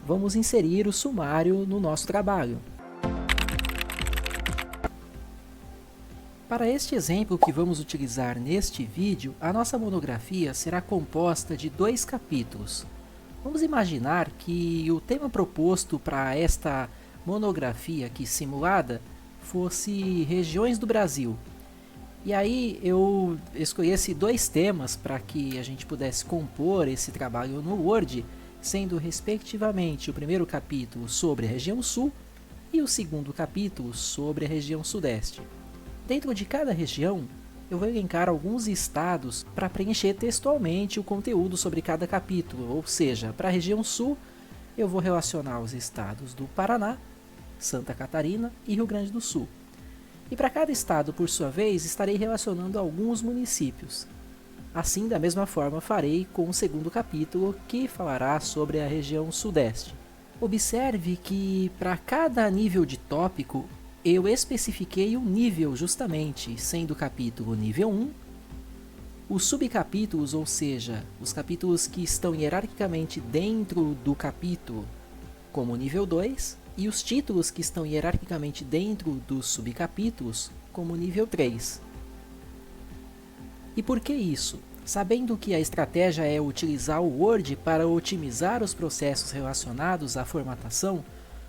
vamos inserir o sumário no nosso trabalho. Para este exemplo que vamos utilizar neste vídeo, a nossa monografia será composta de 2 capítulos. Vamos imaginar que o tema proposto para esta monografia aqui simulada fosse regiões do Brasil. E aí eu escolhi 2 temas para que a gente pudesse compor esse trabalho no Word, sendo respectivamente o primeiro capítulo sobre a região Sul e o segundo capítulo sobre a região Sudeste. Dentro de cada região, eu vou elencar alguns estados para preencher textualmente o conteúdo sobre cada capítulo, ou seja, para a região Sul, eu vou relacionar os estados do Paraná, Santa Catarina e Rio Grande do Sul. E para cada estado, por sua vez, estarei relacionando alguns municípios. Assim, da mesma forma, farei com o segundo capítulo, que falará sobre a região Sudeste. Observe que, para cada nível de tópico, eu especifiquei um nível justamente, sendo o capítulo nível 1, os subcapítulos, ou seja, os capítulos que estão hierarquicamente dentro do capítulo, como nível 2, e os títulos que estão hierarquicamente dentro dos subcapítulos, como nível 3. E por que isso? Sabendo que a estratégia é utilizar o Word para otimizar os processos relacionados à formatação,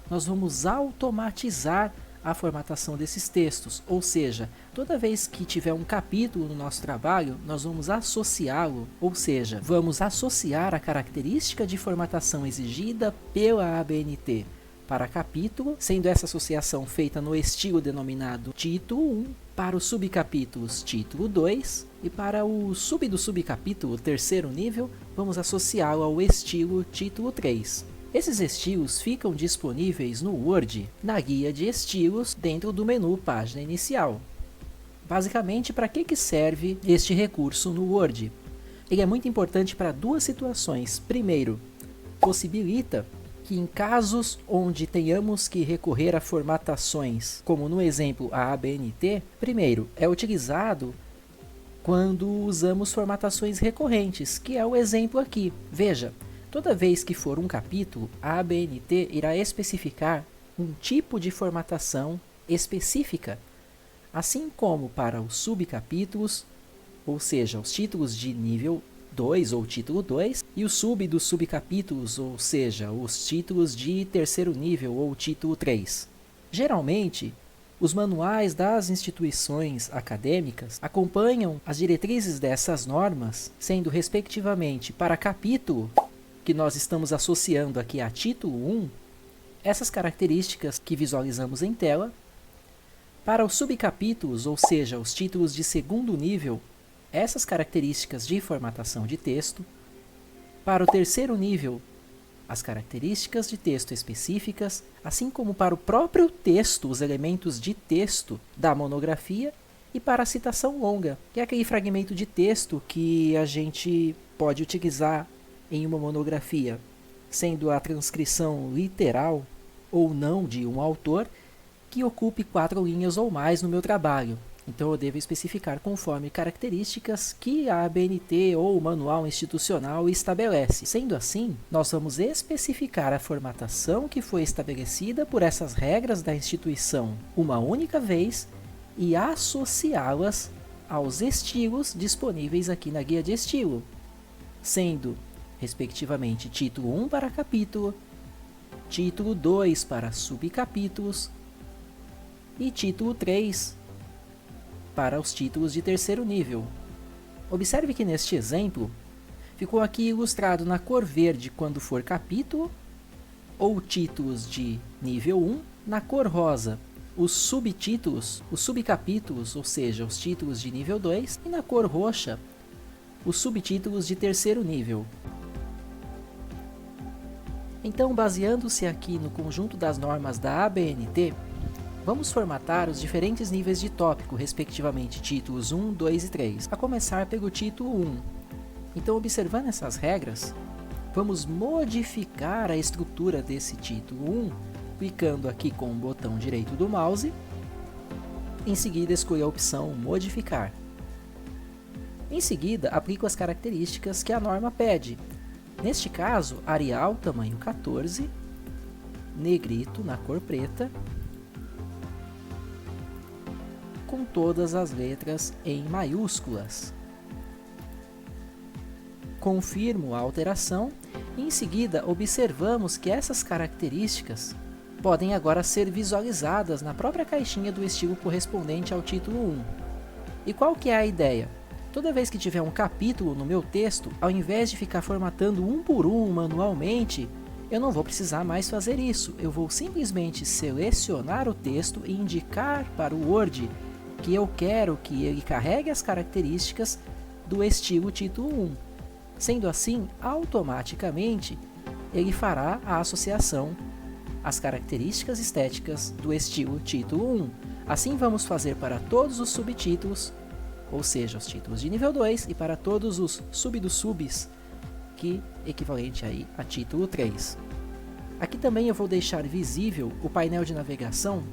nós vamos automatizar a formatação desses textos, ou seja, toda vez que tiver um capítulo no nosso trabalho, nós vamos associá-lo, ou seja, vamos associar a característica de formatação exigida pela ABNT para capítulo, sendo essa associação feita no estilo denominado título 1, para os subcapítulos título 2, e para o do subcapítulo, terceiro nível, vamos associá-lo ao estilo título 3. Esses estilos ficam disponíveis no Word, na guia de estilos, dentro do menu Página Inicial. Basicamente, para que serve este recurso no Word? Ele é muito importante para 2 situações. Primeiro, possibilita que em casos onde tenhamos que recorrer a formatações, como no exemplo a ABNT, primeiro, é utilizado quando usamos formatações recorrentes, que é o exemplo aqui. Veja, toda vez que for um capítulo, a ABNT irá especificar um tipo de formatação específica, assim como para os subcapítulos, ou seja, os títulos de nível 2 ou título 2, e o dos subcapítulos, ou seja, os títulos de terceiro nível ou título 3. Geralmente, os manuais das instituições acadêmicas acompanham as diretrizes dessas normas, sendo respectivamente para capítulo, que nós estamos associando aqui a título 1, essas características que visualizamos em tela. Para os subcapítulos, ou seja, os títulos de segundo nível, essas características de formatação de texto. Para o terceiro nível, as características de texto específicas, assim como para o próprio texto, os elementos de texto da monografia, e para a citação longa, que é aquele fragmento de texto que a gente pode utilizar em uma monografia, sendo a transcrição literal ou não de um autor que ocupe 4 linhas ou mais no meu trabalho. Então eu devo especificar conforme características que a ABNT ou o manual institucional estabelece. Sendo assim, nós vamos especificar a formatação que foi estabelecida por essas regras da instituição uma única vez e associá-las aos estilos disponíveis aqui na guia de estilo, sendo respectivamente título 1 para capítulo, título 2 para subcapítulos e título 3 para os títulos de terceiro nível. Observe que neste exemplo, ficou aqui ilustrado na cor verde quando for capítulo, ou títulos de nível 1, na cor rosa, os subtítulos, os subcapítulos, ou seja, os títulos de nível 2, e na cor roxa, os subtítulos de terceiro nível. Então, baseando-se aqui no conjunto das normas da ABNT, vamos formatar os diferentes níveis de tópico, respectivamente títulos 1, 2 e 3, a começar pelo título 1. Então, observando essas regras, vamos modificar a estrutura desse título 1, clicando aqui com o botão direito do mouse, em seguida escolha a opção Modificar. Em seguida, aplico as características que a norma pede. Neste caso, Arial tamanho 14, negrito na cor preta, com todas as letras em maiúsculas. Confirmo a alteração e em seguida observamos que essas características podem agora ser visualizadas na própria caixinha do estilo correspondente ao título 1. E qual que é a ideia? Toda vez que tiver um capítulo no meu texto, ao invés de ficar formatando um por um manualmente, eu não vou precisar mais fazer isso. Eu vou simplesmente selecionar o texto e indicar para o Word que eu quero que ele carregue as características do estilo título 1. Sendo assim, automaticamente, ele fará a associação às características estéticas do estilo título 1. Assim vamos fazer para todos os subtítulos, ou seja, os títulos de nível 2, e para todos os subs, que é equivalente aí a título 3. Aqui também eu vou deixar visível o painel de navegação,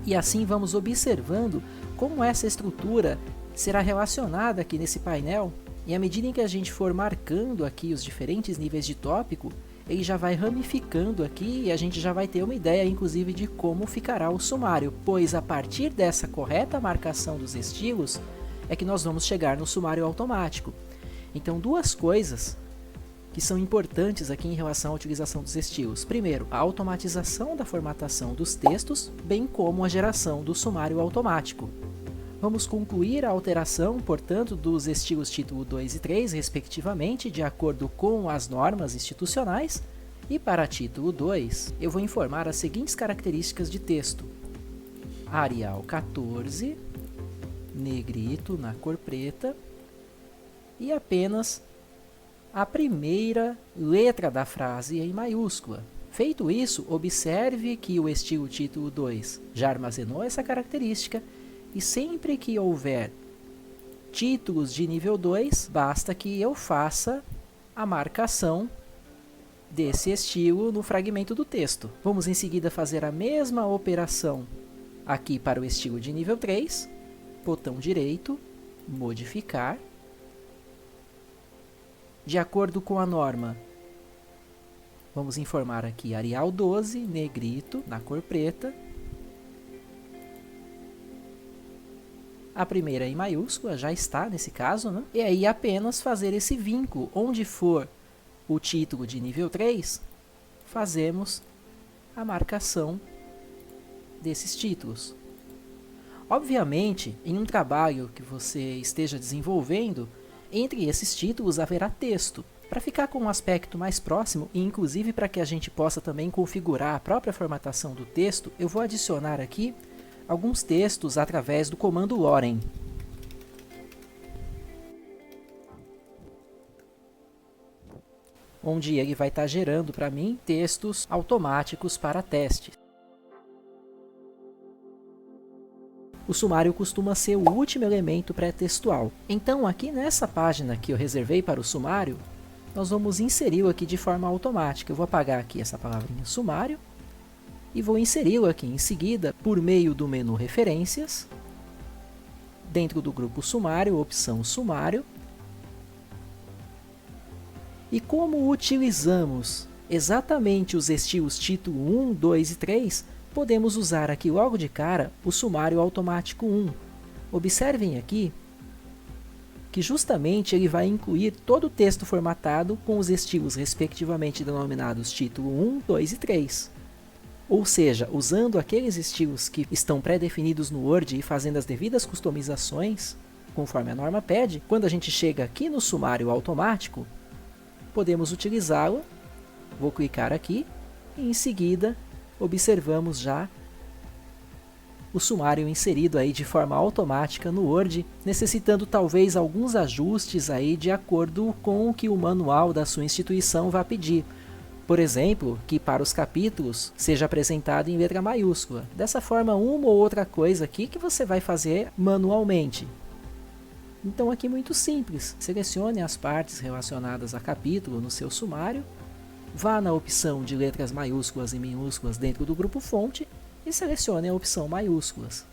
e assim vamos observando como essa estrutura será relacionada aqui nesse painel, e à medida em que a gente for marcando aqui os diferentes níveis de tópico, ele já vai ramificando aqui e a gente já vai ter uma ideia, inclusive, de como ficará o sumário, pois a partir dessa correta marcação dos estilos é que nós vamos chegar no sumário automático. Então, duas coisas que são importantes aqui em relação à utilização dos estilos. Primeiro, a automatização da formatação dos textos, bem como a geração do sumário automático. Vamos concluir a alteração, portanto, dos estilos título 2 e 3, respectivamente, de acordo com as normas institucionais. E para título 2, eu vou informar as seguintes características de texto. Arial 14, negrito na cor preta, e apenas a primeira letra da frase em maiúscula. Feito isso, observe que o estilo título 2 já armazenou essa característica, e sempre que houver títulos de nível 2, basta que eu faça a marcação desse estilo no fragmento do texto. Vamos em seguida fazer a mesma operação aqui para o estilo de nível 3, botão direito, modificar. De acordo com a norma, vamos informar aqui Arial 12, negrito, na cor preta. A primeira em maiúscula já está nesse caso, né? E aí apenas fazer esse vínculo. Onde for o título de nível 3, fazemos a marcação desses títulos. Obviamente, em um trabalho que você esteja desenvolvendo, entre esses títulos haverá texto. Para ficar com um aspecto mais próximo, e inclusive para que a gente possa também configurar a própria formatação do texto, eu vou adicionar aqui alguns textos através do comando lorem. Onde ele vai estar gerando para mim textos automáticos para testes. O sumário costuma ser o último elemento pré-textual. Então aqui nessa página que eu reservei para o sumário, nós vamos inseri-lo aqui de forma automática. Eu vou apagar aqui essa palavrinha sumário e vou inseri-lo aqui em seguida por meio do menu referências, dentro do grupo sumário, opção sumário. E como utilizamos exatamente os estilos título 1, 2 e 3, podemos usar aqui logo de cara o sumário automático 1. Observem aqui que justamente ele vai incluir todo o texto formatado com os estilos respectivamente denominados título 1, 2 e 3. Ou seja, usando aqueles estilos que estão pré-definidos no Word e fazendo as devidas customizações, conforme a norma pede, quando a gente chega aqui no sumário automático, podemos utilizá-lo. Vou clicar aqui e em seguida observamos já o sumário inserido aí de forma automática no Word, necessitando talvez alguns ajustes aí de acordo com o que o manual da sua instituição vai pedir. Por exemplo, que para os capítulos seja apresentado em letra maiúscula. Dessa forma, uma ou outra coisa aqui que você vai fazer manualmente. Então aqui muito simples, selecione as partes relacionadas a capítulo no seu sumário, vá na opção de letras maiúsculas e minúsculas dentro do grupo fonte e selecione a opção maiúsculas.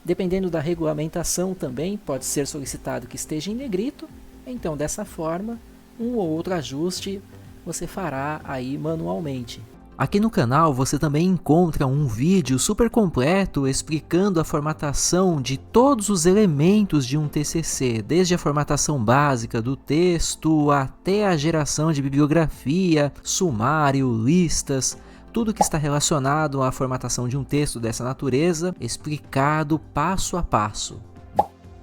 Dependendo da regulamentação também, pode ser solicitado que esteja em negrito, então dessa forma, um ou outro ajuste você fará aí manualmente. Aqui no canal você também encontra um vídeo super completo explicando a formatação de todos os elementos de um TCC, desde a formatação básica do texto até a geração de bibliografia, sumário, listas, tudo que está relacionado à formatação de um texto dessa natureza, explicado passo a passo.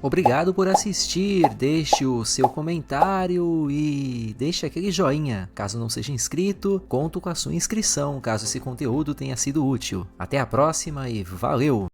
Obrigado por assistir, deixe o seu comentário e deixe aquele joinha. Caso não seja inscrito, conto com a sua inscrição, caso esse conteúdo tenha sido útil. Até a próxima e valeu!